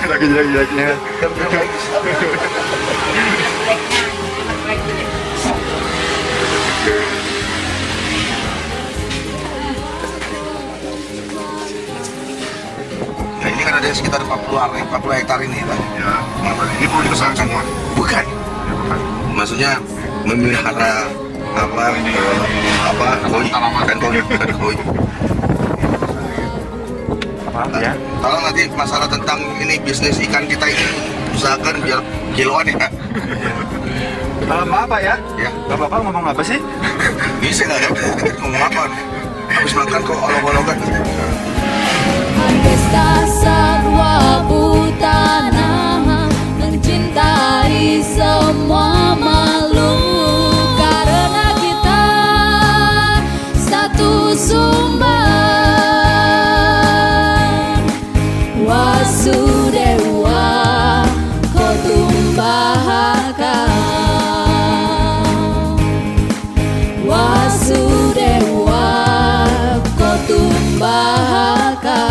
Lagi jelek-jeleknya. Nah ini kan ada sekitar 40 hektar ini Pak. Ya, ini perlu dikesanakan semua. Bukan. Maksudnya memelihara koi kan koi. Apa ya? Kalau nanti masalah tentang ini bisnis ikan kita ini usahakan biar kiloan ya. Apa ya? Ya. Bapak ngomong apa sih? Bisa nggak ya? Ngomong apa? Habis makan kok olok-olokan. Pesta sarwa tanah mencintai semua makhluk karena kita satu sumber Wasudewa Kotumbahaka Wasudewa Kotumbahaka.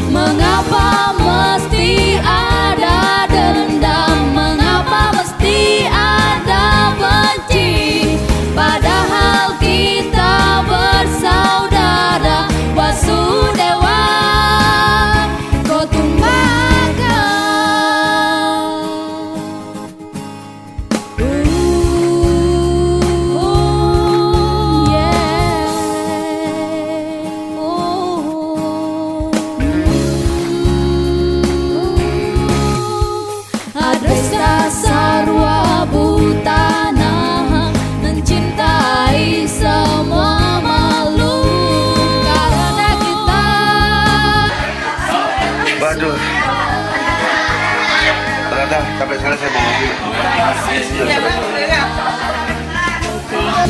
Mengapa mesti ada dendam? Mengapa mesti ada benci? Padahal kita bersaudara Wasudewa Kotumbaka. Adresta sarwa tanah mencintai semua makhluk karena kita. Waduh. Ternyata sampai sekarang saya mau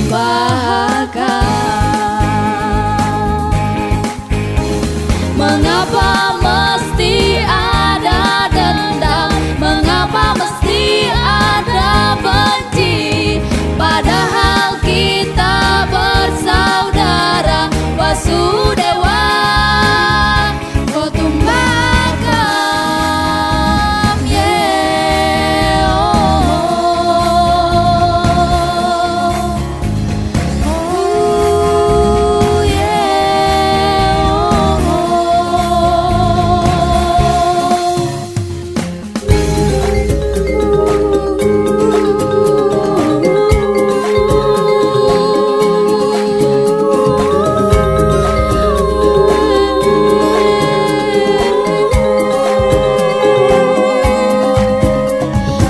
Bahagia. Mengapa mesti ada dendam? Mengapa mesti ada benci? Padahal kita bersaudara Wasudewa Kotumbakam. Yeah, oh, yeah,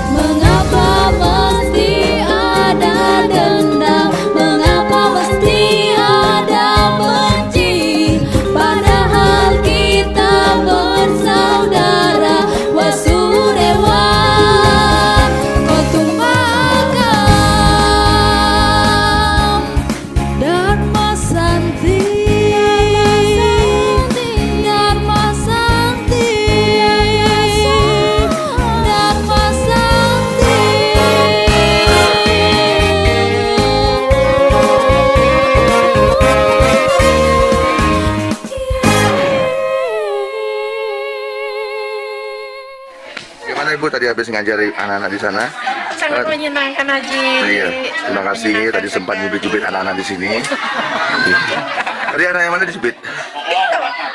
Mengapa mesti ada dendam? Mengapa mesti ada benci? Padahal kita bersaudara Wasudewa Kotumbakam. Dharma Santi, Dharma Santi, Dharma Santi. Gimana Ibu tadi habis ngajari anak-anak di sana? Sangat menyenangkan Haji. Iya, terima kasih tadi sempat nyubit-nyubit anak-anak di sini. Tadi anak yang mana disubit?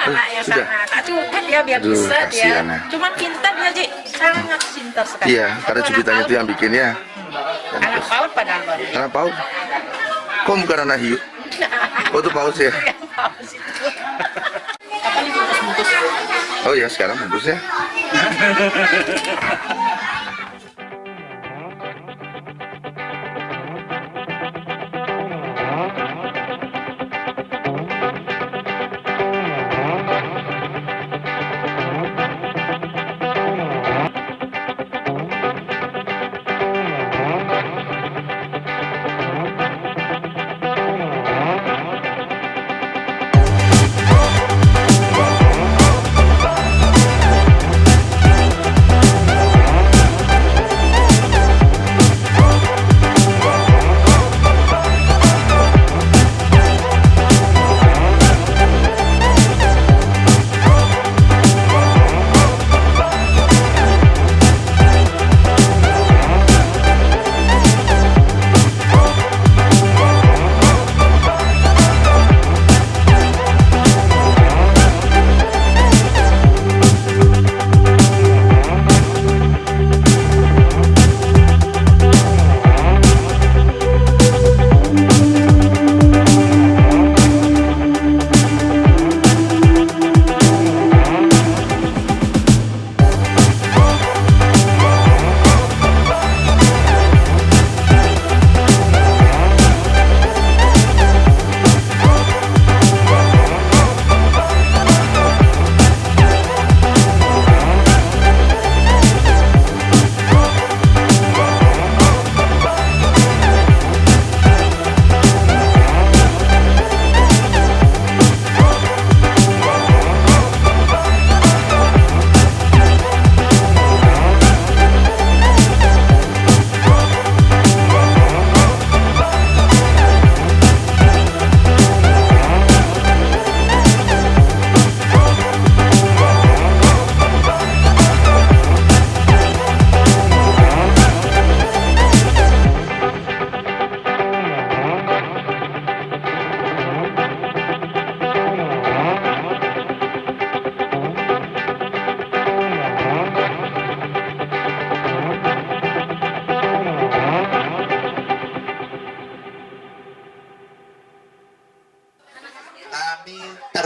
Anak yang Sudah? sangat tak cukup ya biar Aduh, bisa dia. kasihan ya. Cuman pintar dia Ji, sangat pintar sekali. Iya, karena cubitannya itu yang bikin ya. Anak PAUD padahal baru. Anak paus? Kok bukan anak hiu? Oh itu paus ya? Kapan ibu bungkus? Oh iya sekarang bungkus ya.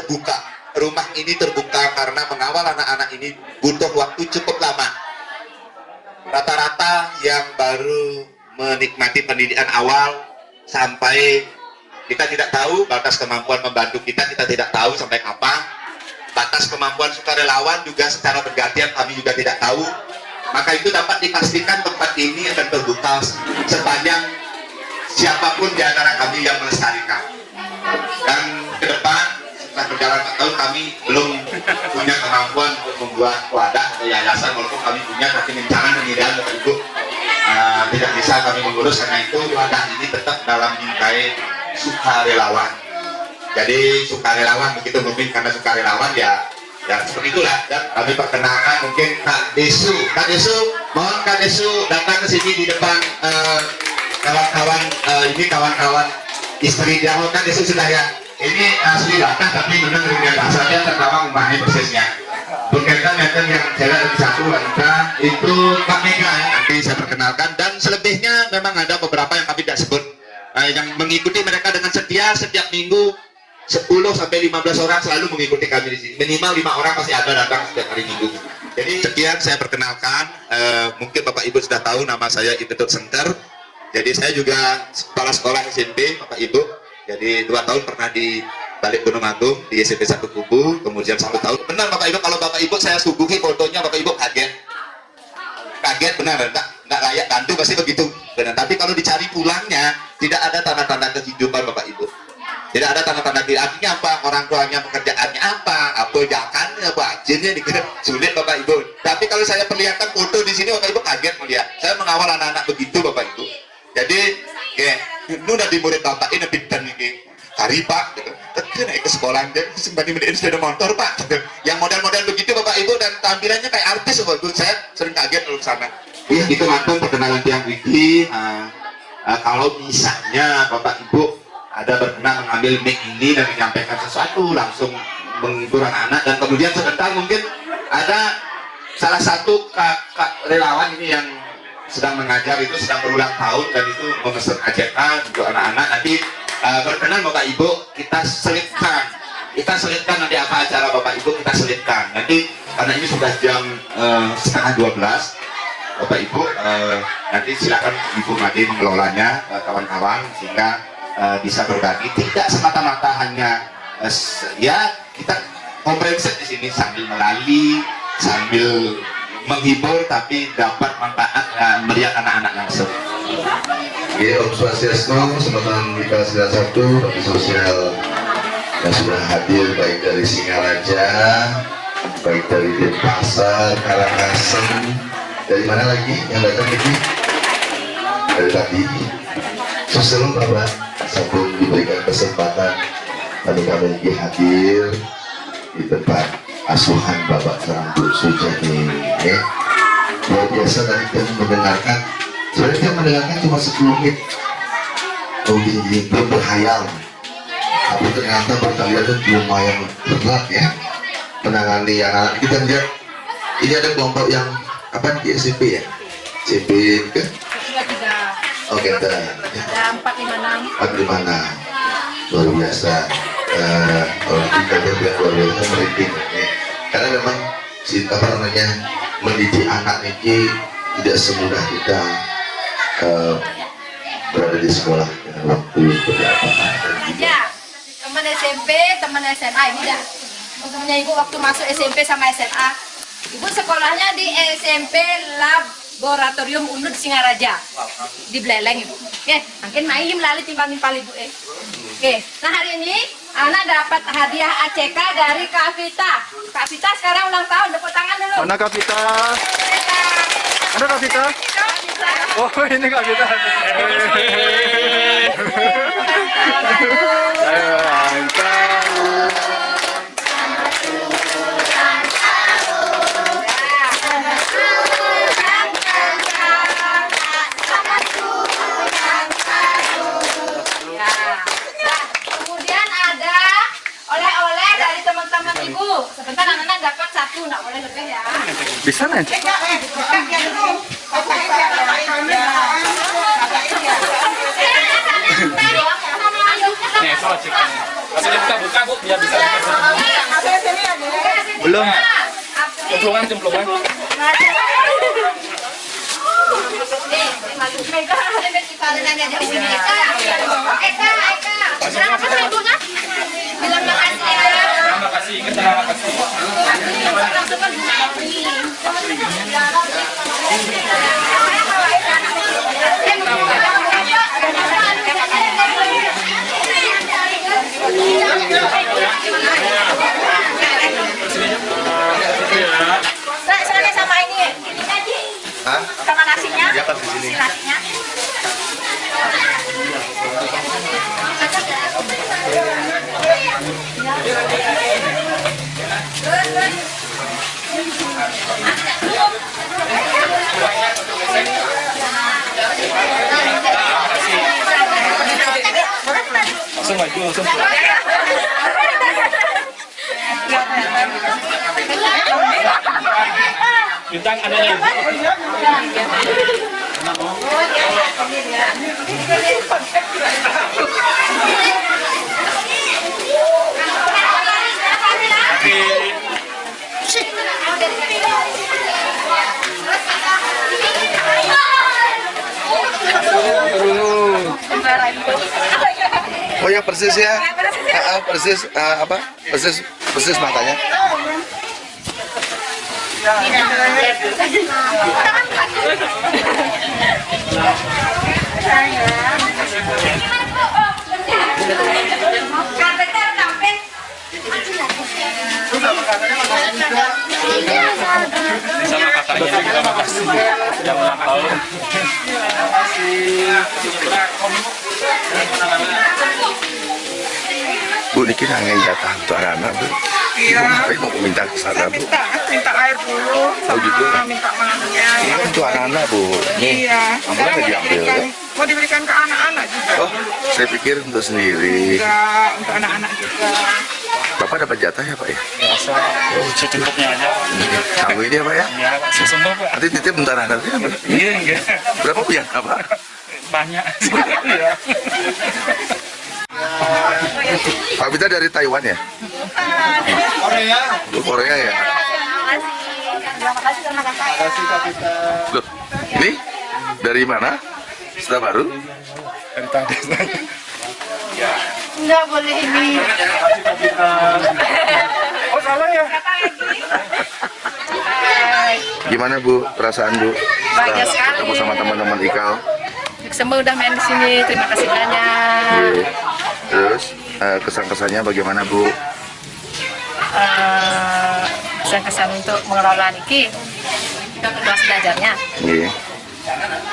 terbuka. Rumah ini terbuka karena mengawal anak-anak ini butuh waktu cukup lama. Rata-rata yang baru menikmati pendidikan awal sampai kita tidak tahu batas kemampuan membantu kita tidak tahu sampai kapan. Batas kemampuan sukarelawan juga secara bergantian kami juga tidak tahu. Maka itu dapat dipastikan tempat ini akan terbuka sepanjang siapapun di antara kami yang melestarikan. Dan ke depan setelah berjalan 4 tahun kami belum punya kemampuan untuk membuat wadah atau yayasan, walaupun kami punya tapi rencana dan ideal Bapak Ibu tidak bisa kami mengurus. Karena itu wadah ini tetap dalam bingkai sukarelawan. Jadi sukarelawan begitu mungkin, karena sukarelawan ya seperti itulah. Dan kami perkenalkan mungkin Kak Desu. Kak Desu, mohon Kak Desu datang ke sini di depan kawan-kawan ini kawan-kawan istri dia. Kak Desu sudah ya. Ini asli datang tapi memang dengan bahasanya terutama memahami persisnya. Berkaitan dengan yang saya lihat di satu wanita itu Kak Mega ya. Nanti saya perkenalkan, dan selebihnya memang ada beberapa yang kami tidak sebut. Yang mengikuti mereka dengan setia setiap minggu 10-15 orang selalu mengikuti kami di sini. Minimal 5 orang pasti ada datang setiap hari minggu. Jadi sekian saya perkenalkan. Mungkin Bapak Ibu sudah tahu nama saya Ibtu Sengker. Jadi saya juga kepala sekolah SMP Bapak Ibu. Jadi 2 tahun pernah di Balik Gunung Agung di SMP 1 Kubu. Kemudian 1 tahun. Benar Bapak Ibu, kalau Bapak Ibu saya suguhi fotonya Bapak Ibu kaget. Kaget benar, enggak layak bantu pasti begitu. Benar. Tapi kalau dicari pulangnya tidak ada tanda-tanda kehidupan Bapak Ibu. Tidak ada tanda-tanda artinya apa, orang tuanya pekerjaannya apa jakannya, apa ajennya dikira sulit Bapak Ibu. Tapi kalau saya perlihatkan foto di sini Bapak Ibu kaget melihat. Saya mengawal anak-anak begitu Bapak Ibu. Jadi, nu udah di murid Bapak ini pintar nih, cari Pak, gitu. Tapi naik ke sekolah dia sembari mendidik sepeda motor Pak. Gitu. Yang model-model begitu Bapak Ibu dan tampilannya kayak artis Bapak Ibu. Saya sering kaget kalau sana. Iya, itu mantan perkenalan tiang Wiki. Kalau misalnya Bapak Ibu ada berkenan mengambil mic ini dan menyampaikan sesuatu langsung menghibur anak-anak, dan kemudian sebentar mungkin ada salah satu kak relawan ini yang sedang mengajar, itu sedang berulang tahun dan itu memesan ajakan untuk anak-anak. Nanti berkenan Bapak Ibu kita selipkan nanti apa acara Bapak Ibu kita selipkan nanti, karena ini sudah jam setengah 12 Bapak Ibu. Nanti silakan Ibu Madi mengelolanya kawan-kawan sehingga bisa berbagi, tidak semata-mata hanya ya kita komprehensif di sini sambil melalui, sambil menghibur, tapi dapat manfaat melihat anak-anak langsung. Ya, Om Swastiastu, teman-teman di kelas 1, Bakti Sosial yang sudah hadir baik dari Singaraja, baik dari Denpasar, Karangasem, dari mana lagi yang datang ini? Dari tadi. Selalu Bapak, sebelum diberikan kesempatan kami lagi hadir di tempat asuhan Bapak Serang Bu Sujani. Luar biasa tadi kami mendengarkan. Sebenarnya kita mendengarkan cuma 10 menit. Belum berhayal. Tapi ternyata berkali-kali itu lumayan berat ya. Menangani anak-anak. Kita lihat ini ada kelompok yang apa di SMP ya? SMP ke? Oke, ada 456. Luar biasa. Kalau kita lihat luar biasa merinding. Karena memang mendidik anak ini tidak semudah kita berada di sekolah dengan waktu berapa. Ya, teman SMP, teman SMA ini dah. Untungnya ibu waktu masuk SMP sama SMA, ibu sekolahnya di SMP Laboratorium Unut Singaraja di Beleleng ibu. Oke, mungkin main melalui timbang-timbang ibu. Oke, nah hari ini anak dapat hadiah ACK dari Kak Vita. Kak Vita sekarang ulang tahun, tepuk tangan dulu. Mana Kak Vita? Ada Kak Vita? Oh, ini Kak Vita. Kemudian ada oleh-oleh dari teman-teman ibu. Sebentar anak-anak dapat 1, nggak boleh lebih ya. Bisa nih? Nih, Masih dibuka-buka Bu, biar bisa dibuka. Belum. Cemplungan. Bilang makasih ya. Terima kasih, terima kasih. Serangnya sama ini. Hah? Sama nasinya. Ya kan di sini. Nasinya. Langsung maju, langsung. Bintang adanya Ibu. Oh ya persis ya. Persis apa? Persis matanya. Sama kakaknya juga makasih. Yang ulang tahun. Bu, ini kita hanya jatah untuk anak-anak Bu. Iya. Ibu mau minta ke sana Bu. Minta air dulu. Oh gitu. Minta makannya. Ini kan untuk anak-anak Bu. Nih, Iya. amplopnya Mau diambil diberikan, ya. mau diberikan ke anak-anak juga. Oh, saya pikir untuk sendiri. Enggak, untuk anak-anak juga. Bapak dapat jatah ya Pak ya? Biasa, secukupnya aja. Kamu ini ya Pak ya? Ya, sesungguh Pak. Nanti titip bentar nanti apa? Iya, enggak. Berapa punya Pak? Banyak. Iya. Pak Bita dari Taiwan ya? Korea. Korea ya? Loh, ini dari mana? Sudah baru? Dari tadi. Enggak boleh ini. Oh, salah ya? Gimana Bu perasaan Bu? Bahagia Setelah sekali. ketemu sama teman-teman IKAL. Semua udah main di sini. Terima kasih banyak. Iya. Terus kesan-kesannya bagaimana Bu? Kesan-kesan untuk mengelola Niki kelas belajarnya. Iya.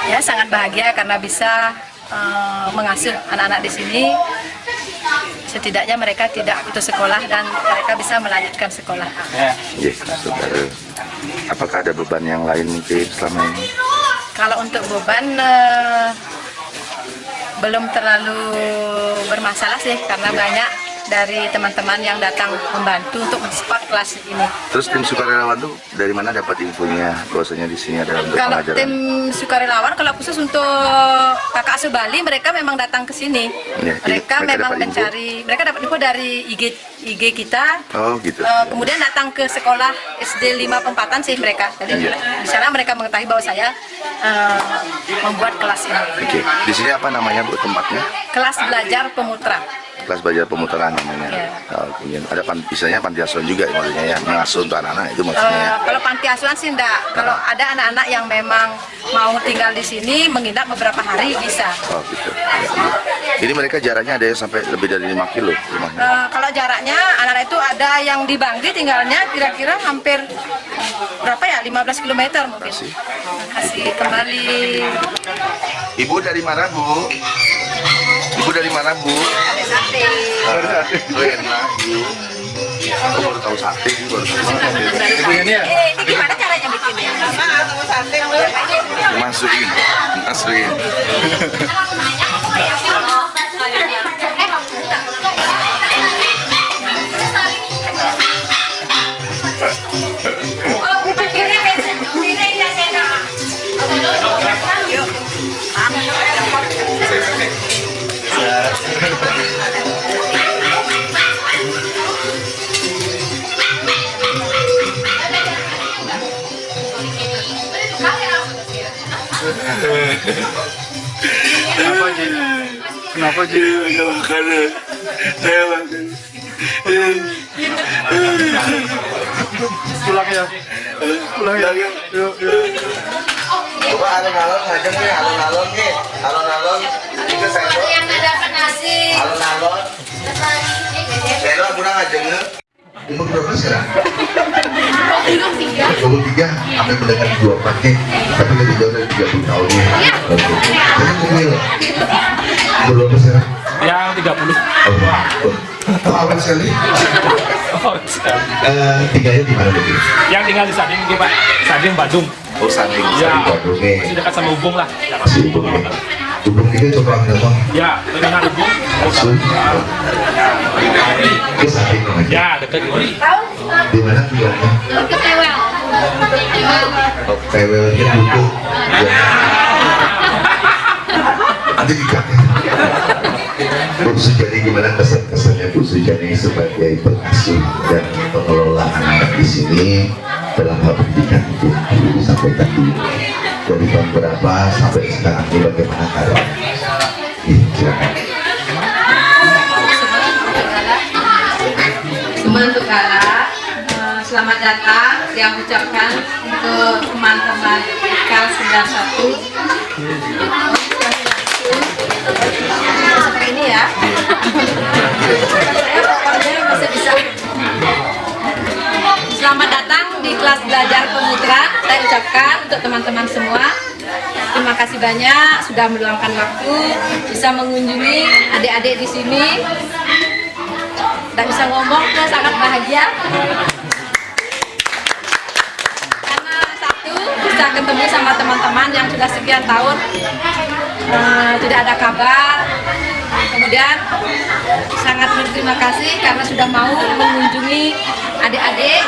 Ya sangat bahagia karena bisa mengasuh anak-anak di sini. Setidaknya mereka tidak putus sekolah dan mereka bisa melanjutkan sekolah. Iya, saudara. Apakah ada beban yang lain mungkin selama ini? Kalau untuk beban belum terlalu bermasalah sih karena banyak dari teman-teman yang datang membantu untuk mensupport kelas ini. Terus tim sukarelawan tuh dari mana dapat infonya bahwasanya di sini ada untuk Kalau pengajaran? tim sukarelawan, kalau khusus untuk Kakak Asuh Bali, mereka memang datang ke sini. Ya, Mereka memang dapat info? mencari, mereka dapat info dari IG kita. Oh gitu. Kemudian datang ke sekolah SD 5 Pempatan sih mereka. Jadi Iya. di sana mereka mengetahui bahwa saya membuat kelas ini. Oke, di sini apa namanya Bu tempatnya? Kelas belajar pemutra. Kelas belajar pemutaran namanya. Iya. Oh, kemudian ada misalnya panti asuhan juga maksudnya ya, mengasuh untuk anak-anak itu maksudnya. Ya. Kalau panti asuhan sih enggak. Kalau ada anak-anak yang memang mau tinggal di sini menginap beberapa hari bisa. Oh gitu. Ya, iya. Ini mereka jaraknya ada yang sampai lebih dari 5 kilo rumahnya. Kalau jaraknya anak-anak itu ada yang di Bangli tinggalnya kira-kira hampir berapa ya 15 km mungkin. Kasih kembali. Ibu dari mana Bu? Ibu dari mana Bu? Sate. Oh enak Bu. Aku baru tahu sate, baru tahu sate. Ibunya ini ya? Ini gimana caranya bikinnya? Masukin. Kenapa Ji? Kenapa Ji? Karena saya Pulang ya. Pulang ya. Yuk, yuk. coba alon-alon aja nih, alon-alon nih, alon-alon itu sendok, Yang dapat nasi. alon-alon sendok kurang aja nge. Umur berapa sekarang? 23 sampai mendekati 24 nih, tapi lebih jauh dari 30 tahun nih. Oke. Saya kecil. Umur berapa sekarang? Yang 30. Oh, awal sekali. Oh, Tinggalnya di mana lagi? yang tinggal di Sading nih Pak. Sading Badung. Oh, Sanding, Ya. Sanding Bandung nih. Masih dekat sama Ubung lah. Masih hubung nih. Hubung ini coba ngomong. Ya, dengan Ubung. Langsung. Ke Sanding namanya. Ya, dekat ini. Di mana tinggalnya? Ketewel. Oh, PWL-nya buku. Ya. Nanti dikat ya. Bu Sujani, gimana kesan-kesannya Bu Sujani sebagai pengasuh dan pengelola anak di sini dalam hal pendidikan itu disampaikan dari tahun berapa sampai sekarang ini bagaimana keadaan? Silakan. Semua untuk Gala, selamat datang yang ucapkan untuk teman-teman kelas 91. Seperti ini ya. Pokoknya masih bisa. Selamat datang di kelas belajar pemutra. Saya ucapkan untuk teman-teman semua. Terima kasih banyak sudah meluangkan waktu bisa mengunjungi adik-adik di sini. Tak bisa ngomong, saya sangat bahagia. Karena satu, bisa ketemu sama teman-teman yang sudah sekian tahun tidak ada kabar. Kemudian sangat berterima kasih karena sudah mau mengunjungi adik-adik.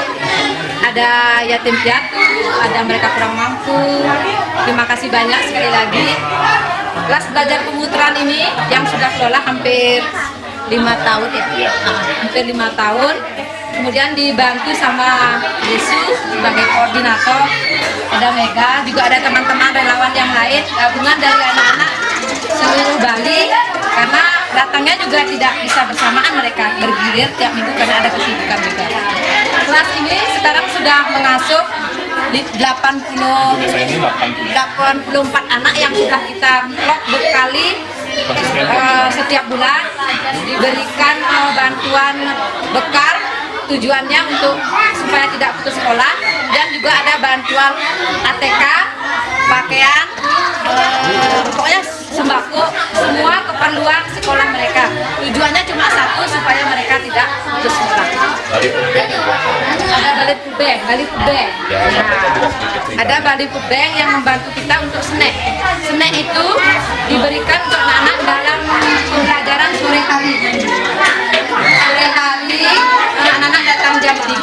Ada yatim piatu, ada mereka kurang mampu. Terima kasih banyak sekali lagi. Kelas belajar pemuteran ini yang sudah kelola hampir 5 tahun ya, hampir 5 tahun. Kemudian dibantu sama Yesus sebagai koordinator, ada Mega, juga ada teman-teman relawan yang lain, gabungan dari anak-anak seluruh Bali, karena datangnya juga tidak bisa bersamaan, mereka bergilir tiap minggu karena ada kesibukan juga. Kelas ini sekarang sudah mengasuh 84 anak yang sudah kita lock berkali setiap bulan, diberikan bantuan bekal, tujuannya untuk supaya tidak putus sekolah, dan juga ada bantuan ATK, pakaian, pokoknya sembako, semua keperluan sekolah mereka. Tujuannya cuma satu, supaya mereka tidak putus sekolah. Ada Bali Pubeng, ada Bali Pubeng yang membantu kita untuk snack. Snack itu diberikan untuk anak-anak dalam pembelajaran sore hari. Sore hari anak-anak datang jam 3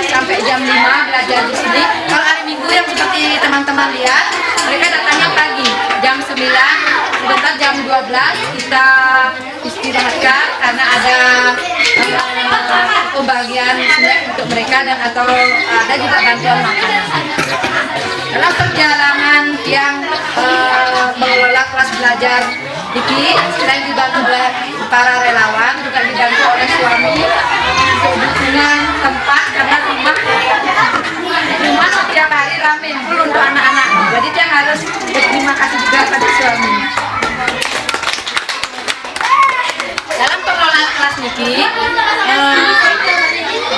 sampai jam 5 belajar di sini. Kalau hari Minggu yang seperti teman-teman lihat, mereka datangnya pagi jam 9, sebentar jam 12 kita istirahatkan karena ada pembagian snack untuk mereka dan atau ada juga bantuan makanan. Dalam perjalanan yang mengelola kelas belajar Diki, selain dibantu oleh para relawan, juga dibantu oleh suami untuk dukungan tempat, karena rumah setiap hari ramai full untuk anak-anak. Jadi dia harus berterima kasih juga pada suami. Dalam pengelolaan kelas Niki,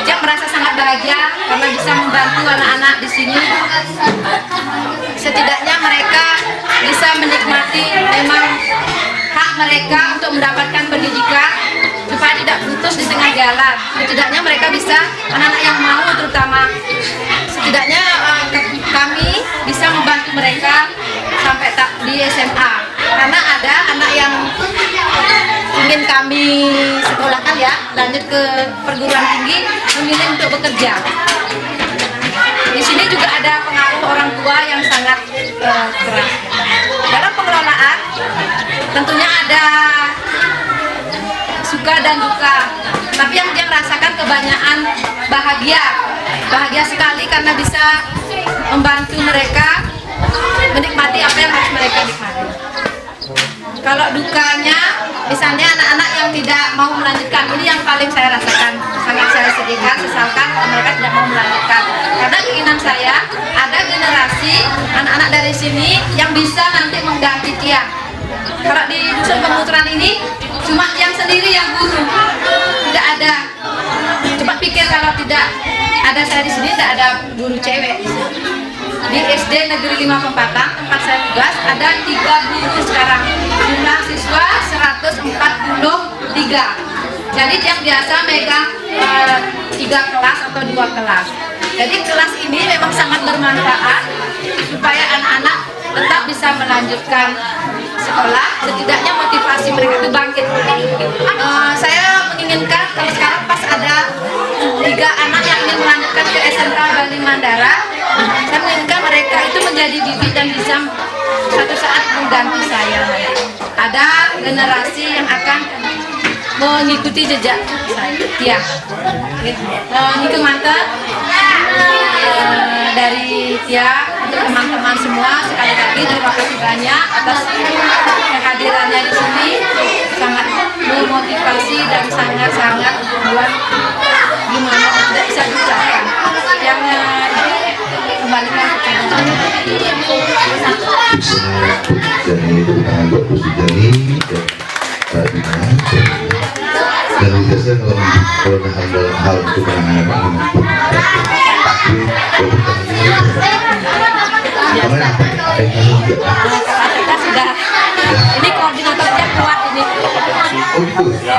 dia merasa sangat bahagia karena bisa membantu anak-anak di sini. Setidaknya mereka bisa menikmati memang hak mereka untuk mendapatkan pendidikan supaya tidak putus di tengah jalan. Setidaknya mereka bisa, anak-anak yang mau terutama, setidaknya kami bisa membantu mereka sampai di SMA. Karena ada anak yang ingin kami sekolahkan ya, lanjut ke perguruan tinggi, memilih untuk bekerja. Di sini juga ada pengaruh orang tua yang sangat keras. Dalam pengelolaan tentunya ada suka dan duka, tapi yang dia rasakan kebanyakan bahagia sekali karena bisa membantu mereka menikmati apa yang harus mereka nikmati. Kalau dukanya, misalnya anak-anak yang tidak mau melanjutkan, ini yang paling saya rasakan, sangat saya sedihkan, sesalkan mereka tidak mau melanjutkan. Karena keinginan saya, ada generasi anak-anak dari sini yang bisa nanti mengganti tiang. Kalau di dusun Pemuteran ini, cuma tiang sendiri yang guru, tidak ada. Coba pikir kalau tidak ada saya di sini, tidak ada guru cewek. Di SD Negeri 5 Pempatang, tempat saya tugas, ada 3 guru sekarang. Jumlah siswa 143. Jadi yang biasa megang 3 kelas atau 2 kelas. Jadi kelas ini memang sangat bermanfaat supaya anak-anak tetap bisa melanjutkan sekolah, setidaknya motivasi mereka itu bangkit. Saya menginginkan kalau sekarang pas ada 3 anak yang ingin melanjutkan ke SMK Bali Mandara, saya menginginkan mereka itu menjadi bibit dan bisa suatu saat mengganti saya. Ada generasi yang akan mengikuti jejak saya. Ya, itu mantap. Dari Tia untuk teman-teman semua, sekali lagi terima kasih banyak atas kehadirannya di sini, sangat memotivasi dan sangat-sangat membuat gimana tidak bisa diucapkan. Yang kembalikan kepada Jadi itu tangan buat Pusi Jani dan Bina. Dan biasanya kalau dalam hal untuk anak-anak takdir, kemarin apa yang kamu juga? kita sudah, ini koordinatornya kuat ini. Oh gitu? Ya.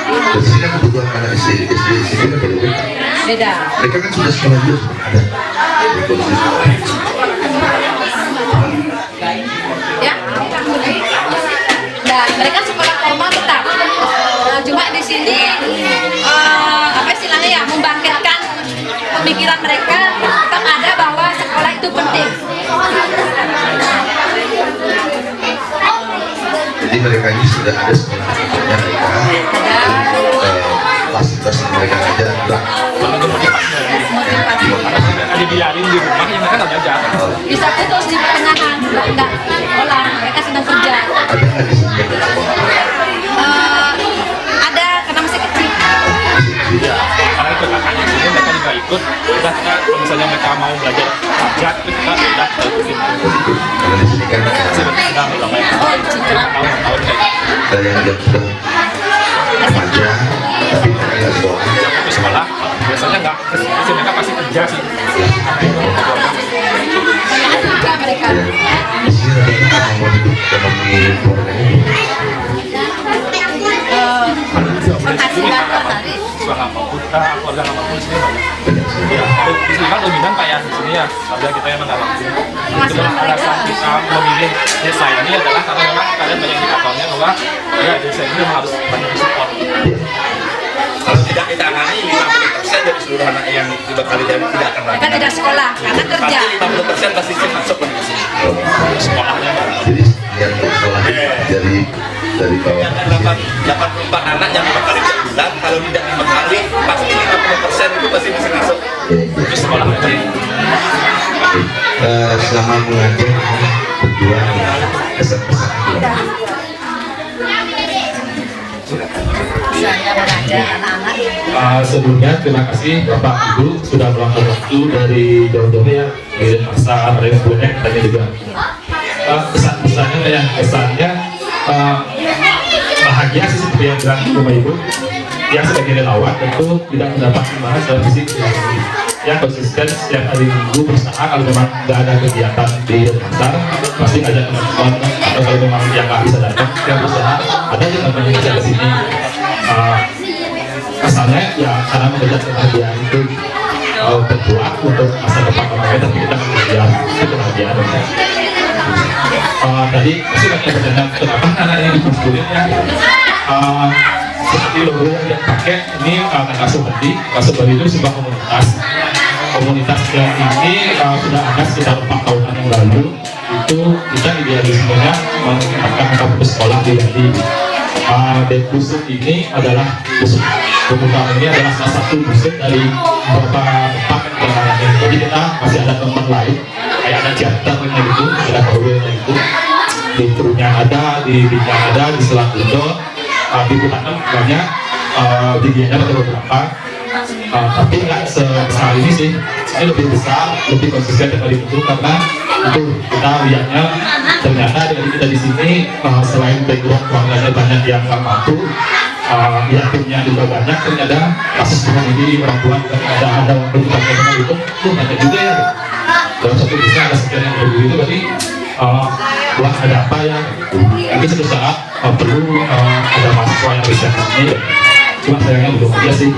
Di sini kan kebutuhan anak SD kan berbeda. Beda. Mereka kan sudah sekolah juga ada. Ya. Nah, mereka sekolah formal tetap. Cuma di sini apa istilahnya ya, membangkitkan pemikiran mereka tetap ada bahwa sekolah itu penting. Jadi mereka ini sudah ada sekolahnya mereka. Fasilitas mereka aja enggak. Ada dibiarin di rumah yang mereka nggak belajar. Bisa putus di pertengahan, enggak sekolah, mereka sedang kerja. Ada nggak di sini yang sekolah? Ada karena masih kecil. Karena itu kakaknya sini mereka juga ikut. Kita kalau misalnya mereka mau belajar belajar, kita udah ikutin. Karena di sini kan Sedang berapa yang tahun kayak ada yang sudah remaja, tapi mereka nggak sekolah. ke sekolah. Biasanya nggak, biasanya mereka pasti kerja sih. Banyak juga mereka. Di sini ada yang mau hidup ekonomi keluarganya. Penghasilan per hari. Keluarga nggak mampu di sini banyak. Ya, di sini kan dominan pak ya, di sini ya. Keluarga kita emang nggak mampu. Itu alasan kita memilih desa ini adalah karena memang kalian banyak indikatornya bahwa ya desa ini memang harus banyak disupport. Kalau tidak kita angani 50% dari seluruh anak yang dibekali dan tidak akan Mereka tidak sekolah karena kerja. Pasti 50% pasti masuk ke sini. Sekolahnya Jadi yang sekolah dari bawah. 84 anak yang dibekali tiap bulan, kalau tidak dibekali pasti 50% itu pasti bisa masuk. itu sekolahnya. Selama mengajar berdua pesan-pesan Saya mengajar anak-anak. Sebelumnya terima kasih Bapak Ibu sudah meluangkan waktu dari jauh-jauh ya dari pasar, dari Bulek, tadi juga. Pesan-pesannya ya, kesannya bahagia sih seperti yang bilang Bapak Ibu. Yang sebagai relawan tentu tidak mendapat semangat dalam fisik yang konsisten setiap hari Minggu berusaha. Kalau memang tidak ada kegiatan di pasar pasti ada teman-teman, atau kalau memang yang nggak bisa datang yang berusaha ada juga teman yang bisa ke sini. Kesannya ya karena mengejar kebahagiaan itu berbuat untuk masa depan mereka, tapi kita mengejar kebahagiaan. Tadi masih banyak pertanyaan kenapa anak ini dikumpulin ya. Seperti logo yang dia pakai ini Kasubadi. Kasubadi itu sebuah komunitas yang ini sudah ada sekitar 4 tahunan yang lalu. Itu kita idealismenya mengingatkan mereka putus sekolah di Bali. Dan busuk ini adalah busuk komunitas ini adalah salah satu busuk dari beberapa tempat yang lain. Jadi kita masih ada teman lain kayak ada teaternya gitu, ada hallway-nya gitu. Di Trunya ada, di Binnya ada, di Selat Indo, di Bukanan banyak, di Gianyar ada beberapa. Tapi nggak sebesar ini sih. Saya lebih besar, lebih konsisten daripada itu karena itu kita lihatnya ternyata dari kita di sini selain background keluarganya banyak yang nggak mampu, yatimnya juga banyak, ternyata kasus bunuh diri orang tua juga ada berbuka itu banyak juga ya. Dalam satu desa ada sekian yang berdiri itu berarti wah ada apa ya? Mungkin suatu saat perlu ada mahasiswa yang riset di sini. Cuma sayangnya belum aja sih.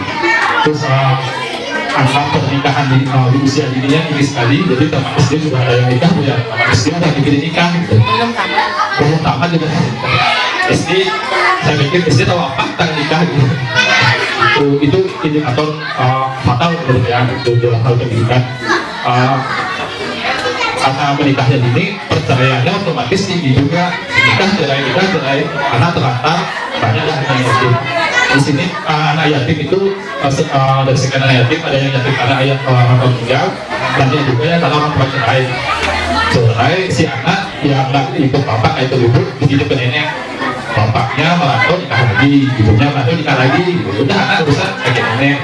Terus angka pernikahan di usia dininya tinggi sekali, jadi tamat SD juga ada yang nikah, ya tamat SD udah bikin nikah gitu. Belum tamat juga SD, saya pikir SD tahu apa tentang nikah gitu. Itu indikator fatal menurut saya itu dalam hal pendidikan. Karena menikahnya dini, perceraiannya otomatis tinggi juga. Cerai anak terlantar banyak lah yang yatim. Di sini anak yatim itu dari sekian anak yatim ada yang yatim karena ayah orang meninggal, banyak juga yang karena orang tua cerai si anak yang nggak ikut bapak kayak itu ibu begitu ke nenek, bapaknya merantau nikah lagi, ibunya merantau nikah lagi, udah anak urusan kayak nenek.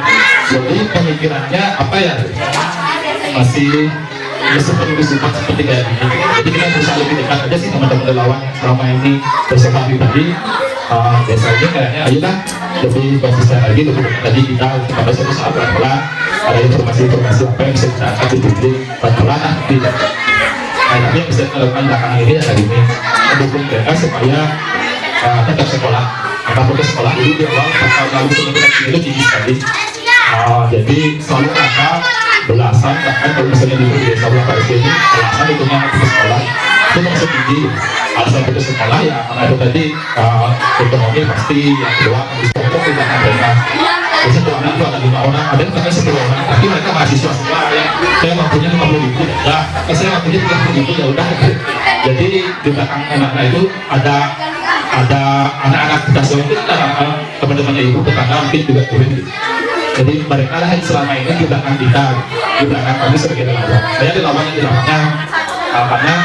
Jadi pemikirannya apa ya masih seperti kayak gini. Jadi kita berusaha lebih dekat aja sih teman-teman relawan yang selama ini bersama pribadi. Biasanya kayaknya ayolah lebih konsisten lagi, lebih dekat lagi kita pada suatu saat pelan-pelan ada informasi-informasi apa yang bisa kita angkat di publik pelan-pelan tidak. Tapi yang bisa dilakukan belakangan ini adalah ini mendukung mereka supaya tetap sekolah. Maka proses sekolah dulu di awal tahun lalu sebelum itu tinggi sekali. Jadi selalu ada belasan, bahkan kalau misalnya di desa Pulau Pak ini belasan itu yang putus sekolah itu masuk tinggi. Alasan putus sekolah ya karena itu tadi ekonomi pasti yang kedua di pokok tidak ada. Jadi kalau anak itu ada 5 orang, ada yang pakai 10 orang, tapi mereka mahasiswa semua ya. Saya mampunya 50.000 ya, saya mampunya 30.000 ya udah. Jadi di belakang anak-anak itu ada anak-anak kita semua itu teman-temannya ibu tetangga mungkin juga turun gitu. Jadi mereka lah yang selama ini di belakang kita, di belakang kami sebagai relawan. Saya relawan yang dilawannya karena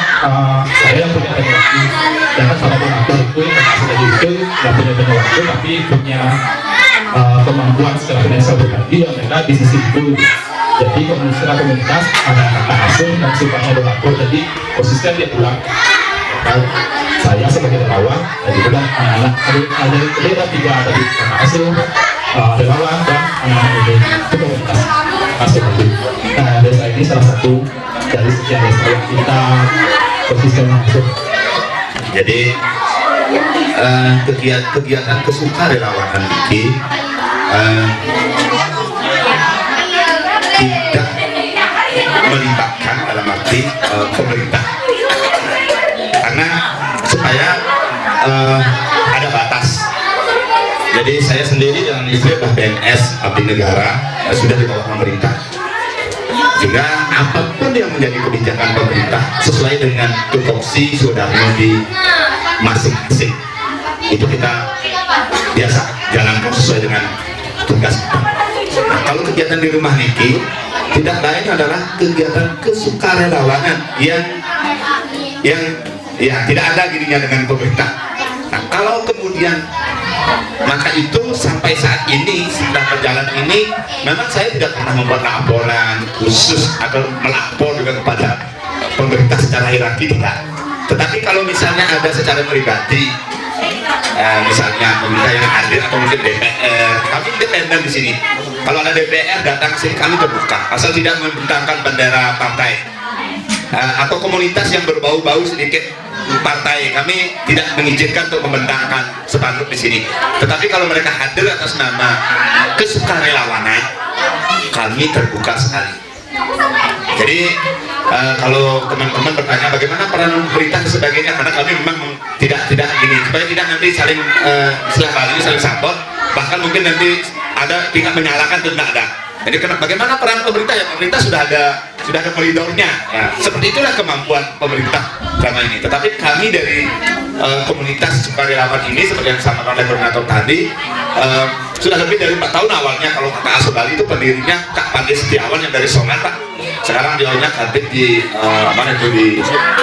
saya yang punya teknologi. Jangan salah mengatur itu yang sudah itu nggak punya banyak waktu tapi punya kemampuan secara finansial berbagi yang mereka di sisi itu. Jadi komunitas ada kata asuh yang sifatnya donatur. Jadi konsisten dia pulang. Saya sebagai relawan dan juga anak-anak ada 3 tadi kata asuh, relawan dan anak-anak ini itu komunitas asuh itu. Nah desa ini salah satu dari sekian desa yang kita konsisten masuk. Jadi kegiatan kesukarelawanan ini tidak melibatkan dalam arti pemerintah karena supaya ada batas. Jadi saya sendiri dengan istri PNS abdi negara sudah di bawah pemerintah, sehingga apapun yang menjadi kebijakan pemerintah sesuai dengan tupoksi Sudarmo di masing-masing itu kita biasa jalankan sesuai dengan tugas. Nah, kalau kegiatan di rumah Niki tidak lain adalah kegiatan kesukarelawanan yang ya tidak ada gininya dengan pemerintah. Nah, kalau kemudian maka itu sampai saat ini sudah berjalan ini memang saya tidak pernah membuat laporan khusus atau melapor juga kepada pemerintah secara hierarki tidak. Tetapi kalau misalnya ada secara pribadi, misalnya pemerintah yang hadir atau mungkin DPR, kami independen di sini. Kalau ada DPR datang sini kami terbuka, asal tidak membentangkan bendera partai atau komunitas yang berbau-bau sedikit partai, kami tidak mengizinkan untuk membentangkan spanduk di sini. Tetapi kalau mereka hadir atas nama kesukarelawanan, kami terbuka sekali. Jadi kalau teman-teman bertanya bagaimana peran pemerintah dan sebagainya, karena kami memang tidak gini supaya tidak nanti saling saling support, bahkan mungkin nanti ada tingkat menyalahkan itu tidak ada. Jadi bagaimana peran pemerintah ya, pemerintah sudah ada koridornya ya, seperti itulah kemampuan pemerintah selama ini. Tetapi kami dari komunitas sukarelawan ini seperti yang disampaikan oleh koordinator tadi, sudah lebih dari 4 tahun awalnya. Kalau kakak asuh Bali itu pendirinya Kak Pandi Setiawan yang dari Songan Pak. Sekarang beliaunya kadit di mana itu di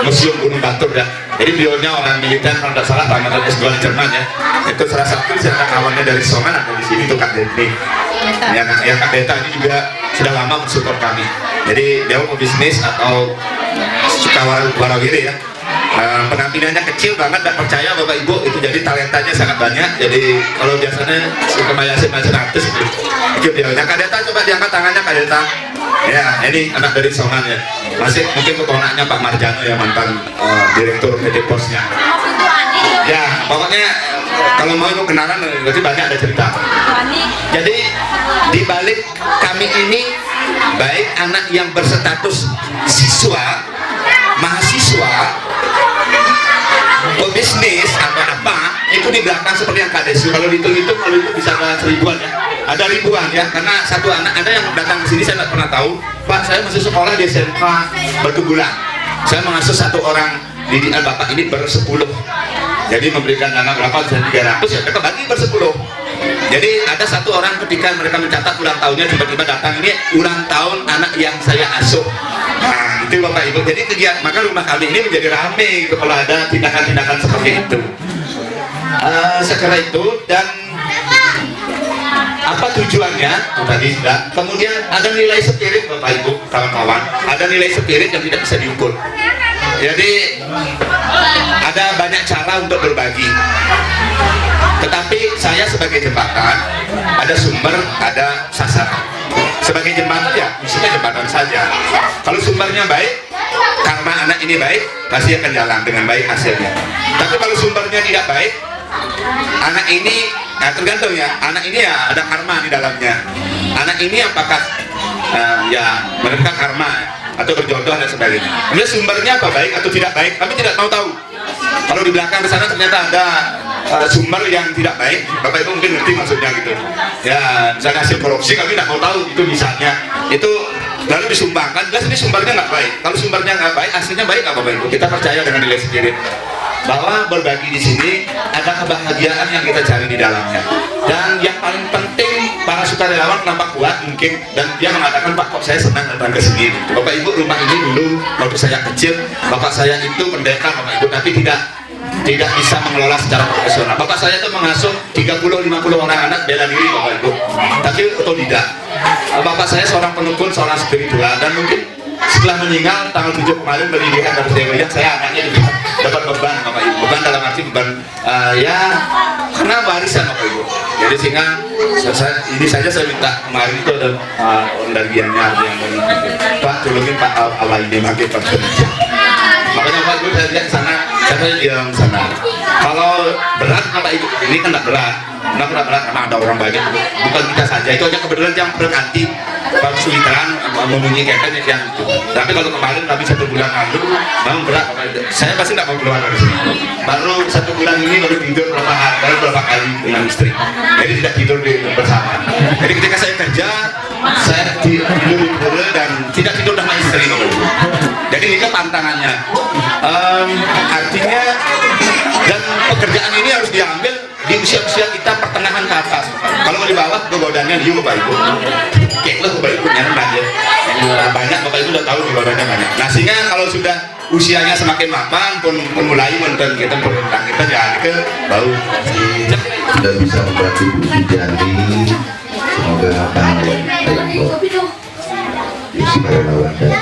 Museum Gunung Batur ya. Jadi beliaunya orang militer kalau tidak salah tamatan S2 di Jerman ya. Itu salah satu kawannya dari Songan ada di sini tuh Kak Deni. Ya Kak Deta ini juga sudah lama mensupport kami. Jadi dia mau bisnis atau suka warawiri ya. Penampilannya kecil banget, dan percaya Bapak Ibu itu, jadi talentanya sangat banyak. Jadi kalau biasanya suka mayasin artis itu dia. Kak Deta coba diangkat tangannya Kak Deta. Ya, ini anak dari Songan ya. Masih mungkin keponaknya Pak Marjano ya, mantan direktur PT Posnya. Ya, pokoknya kalau mau itu kenalan berarti banyak ada cerita. Jadi di balik kami ini, baik anak yang berstatus siswa, mahasiswa, pebisnis atau apa, itu di belakang seperti yang Kak Desu. Kalau dihitung-hitung, kalau itu bisa ada ribuan ya, ada ribuan ya. Karena satu anak ada yang datang ke sini saya nggak pernah tahu, Pak saya masih sekolah di SMK Batu Bulan, saya mengasuh satu orang didikan Bapak ini bersepuluh. Jadi memberikan dana berapa, 300 ya, mereka bagi bersepuluh. Jadi ada satu orang ketika mereka mencatat ulang tahunnya, tiba-tiba datang, ini ulang tahun anak yang saya asuh. Nah itu Bapak Ibu, jadi kegiatan, maka rumah kami ini menjadi rame gitu kalau ada tindakan-tindakan seperti itu. Sekarang itu, dan apa tujuannya itu tadi sudah. Kemudian ada nilai spirit Bapak Ibu, kawan-kawan, ada nilai spirit yang tidak bisa diukur. Jadi ada banyak cara untuk berbagi, tetapi saya sebagai jembatan, ada sumber, ada sasaran. Sebagai jembatan ya, misalnya jembatan saja. Kalau sumbernya baik, karena anak ini baik, pasti akan jalan dengan baik hasilnya. Tapi kalau sumbernya tidak baik, anak ini, nah tergantung ya, anak ini ya ada karma di dalamnya. Anak ini apakah ya mereka karma atau berjodoh dan sebagainya. Kemudian sumbernya apa, baik atau tidak baik, kami tidak tahu. Kalau di belakang di sana ternyata ada sumber yang tidak baik, Bapak Ibu mungkin ngerti maksudnya gitu. Ya, misalnya hasil korupsi kami tidak mau tahu itu misalnya. Itu lalu disumbangkan, jelas ini sumbernya nggak baik. Kalau sumbernya nggak baik, hasilnya baik nggak Bapak Ibu? Kita percaya dengan nilai spirit bahwa berbagi di sini ada kebahagiaan yang kita cari di dalamnya. Dan yang paling penting, para sukarelawan kenapa kuat mungkin, dan dia mengatakan Pak kok saya senang datang ke sini. Bapak Ibu, rumah ini dulu waktu saya kecil, bapak saya itu pendekar Bapak Ibu, tapi tidak bisa mengelola secara profesional. Bapak saya itu mengasuh 30-50 orang anak bela diri Bapak Ibu, tapi otodidak. Bapak saya seorang penukun, seorang spiritual, dan mungkin setelah meninggal tanggal 7 kemarin berdirikan dari Dewa, saya anaknya juga dapat beban Bapak Ibu, beban dalam arti beban ya karena warisan Bapak Ibu. Jadi sehingga ini saja saya minta, kemarin itu ada ondargiannya yang Pak tolongin Pak awal ini makin Pak kerja. Makanya Pak Ibu saya lihat di sana, saya diam sana. Kalau berat Bapak Ibu, ini kan tidak berat. Kenapa berat? Karena ada orang banyak, bukan kita saja. Itu aja kebetulan yang berganti kesulitan memunyi keten yang itu. Tapi kalau kemarin kami 1 bulan lalu memang berat, saya pasti tidak mau keluar dari sini. Baru 1 bulan ini baru tidur berapa kali dengan istri. Jadi tidak tidur bersama. Jadi ketika saya kerja, saya tidur dan tidak tidur sama istri. Jadi ini kan tantangannya. Artinya dan pekerjaan ini harus diambil di usia-usia kita pertengahan ke atas. Kalau di bawah kegodaannya dia Bapak Ibu. Keklah Bapak Ibu nyaman ya. Banyak Bapak Ibu udah tahu kegodaannya banyak. Nah sehingga kalau sudah usianya semakin mapan pun mulai menonton kita berundang kita jadi ke bau. Sudah bisa membantu Jani, semoga akan baik isi relawan dan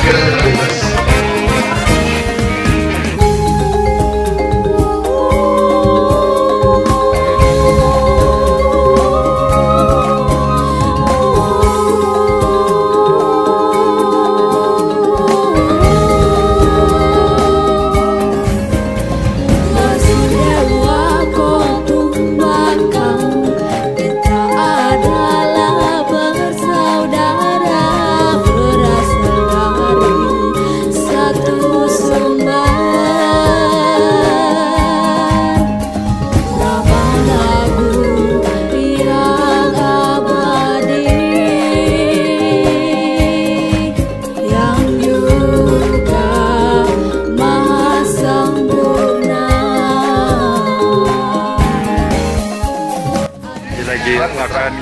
Sudah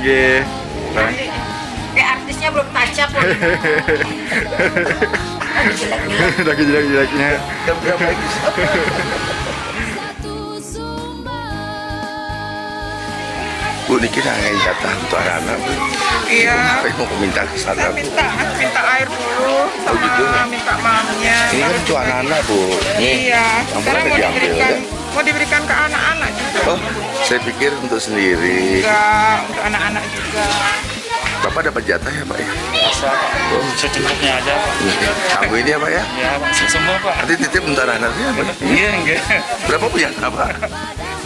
Nggih. Kayak artisnya belum tancap loh. Lagi jelek-jeleknya. Satu sumber. Bu, Niki nangain jatah untuk anak-anak, Bu. Iya. Apa yang mau minta ke sana, Bu? Minta air dulu sama gitu. minta mamnya. Ini kan untuk anak-anak, Bu. Iya. Ambulan Sekarang udah mau diberikan ke anak-anak juga. Oh, saya pikir untuk sendiri. Enggak, untuk anak-anak juga. Bapak dapat jatah ya, Pak ya? Biasa, secukupnya aja Pak. Kamu ini ya, Pak ya? Ya Pak, semua Pak. Nanti titip untuk anak-anaknya, Pak. Iya, enggak. Berapa punya, Pak?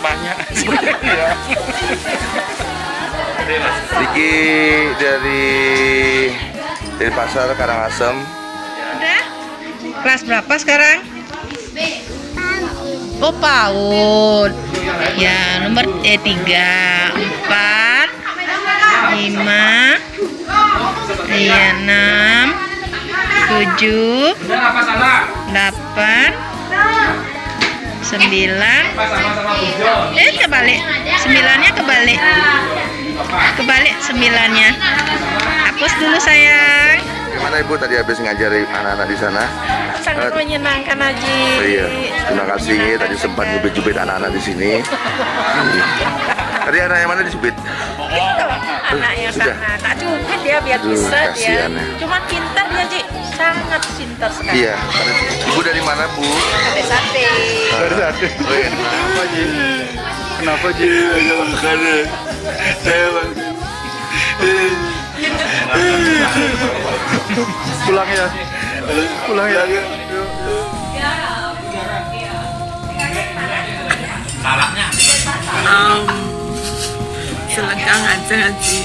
Banyak. Iya. Niki dari pasar Karangasem. Udah? Kelas berapa sekarang? Oh, PAUD. Ya, nomor 3, 4, 5, 6, 7, 8, 9. Kebalik. 9-nya kebalik. Kebalik 9-nya. Hapus dulu sayang. Gimana Ibu tadi habis ngajari anak-anak di sana? Sangat menyenangkan Haji. Oh iya, terima kasih nih tadi sempat nyubit-nyubit anak-anak di sini. Tadi anak yang mana disubit? Itu anak yang sudah. sana. Tak cubit ya biar Aduh, bisa dia. kasihan ya. Cuma pintar dia Ji. Sangat pintar sekali. Iya. Ibu dari mana, Bu? Sate. Dari sate. Oh iya, kenapa, Ji? Kenapa Ji? Ada makanan. Saya makan. Pulang ya. Pulang ya. Selegang aja Haji.